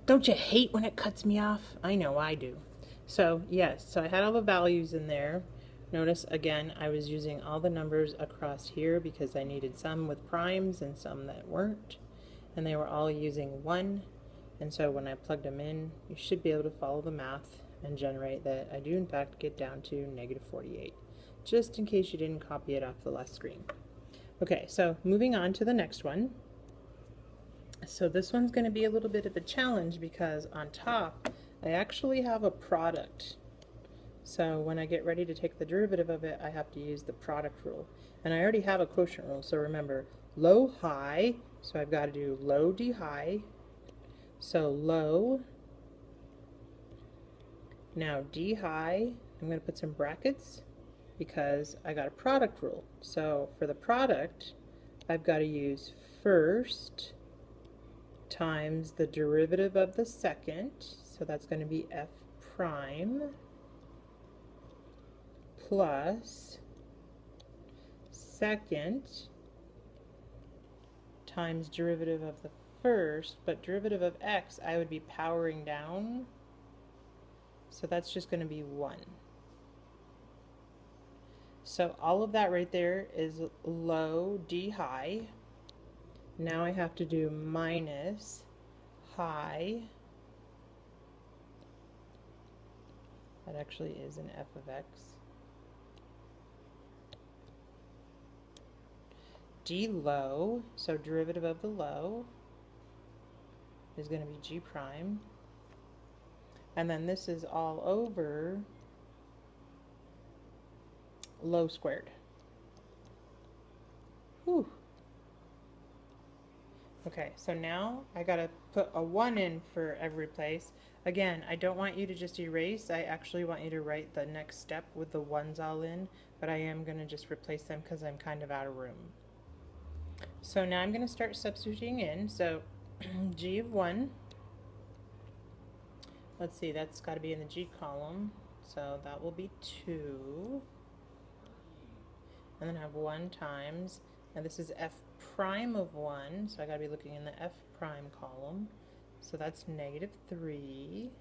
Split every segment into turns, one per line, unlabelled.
Don't you hate when it cuts me off? I know I do. So yes, so I had all the values in there. Notice again, I was using all the numbers across here because I needed some with primes and some that weren't. And they were all using 1. And so when I plugged them in, you should be able to follow the math and generate that I do in fact get down to negative 48. Just in case you didn't copy it off the last screen. Okay, so moving on to the next one. So this one's going to be a little bit of a challenge because on top I actually have a product. So when I get ready to take the derivative of it, I have to use the product rule. And I already have a quotient rule, so remember, low, high, so I've got to do low d high. So low, now d high, I'm going to put some brackets because I got a product rule. So for the product, I've got to use first times the derivative of the second, so that's going to be f prime, plus second times derivative of the first, but derivative of x I would be powering down, so that's just going to be 1. So all of that right there is low d high. Now I have to do minus high. That actually is an f of x. D low, so derivative of the low is going to be g prime. And then this is all over low squared. Whew. Okay, so now I gotta put a 1 in for every place. Again, I don't want you to just erase. I actually want you to write the next step with the 1s all in, but I am gonna just replace them because I'm kind of out of room. So now I'm gonna start substituting in. So g of 1, let's see, that's got to be in the g column, so that will be 2. And then I have 1 times, and this is f prime of 1, so I got to be looking in the f prime column, so that's negative 3.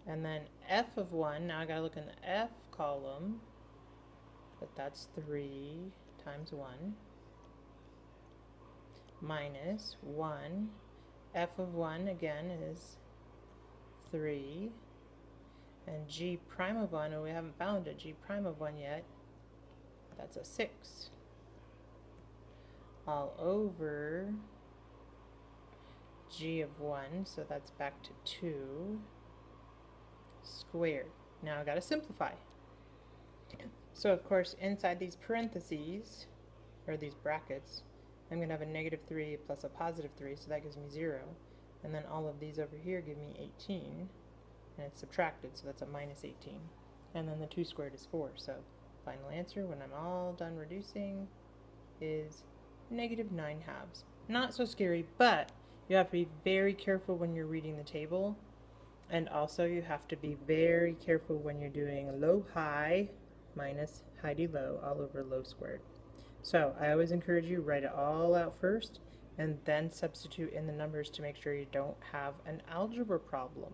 And then f of 1, now I got to look in the f column, but that's 3 times 1, minus 1. F of 1 again is 3, and g prime of 1, oh, we haven't found a g prime of 1 yet, that's a 6, all over g of 1, so that's back to 2, squared. Now I've got to simplify. So of course inside these parentheses, or these brackets, I'm going to have a negative 3 plus a positive 3, so that gives me 0. And then all of these over here give me 18, and it's subtracted, so that's a minus 18. And then the 2 squared is 4, so final answer when I'm all done reducing is negative 9 halves. Not so scary, but you have to be very careful when you're reading the table, and also you have to be very careful when you're doing low high minus high d low all over low squared. So I always encourage you write it all out first and then substitute in the numbers to make sure you don't have an algebra problem.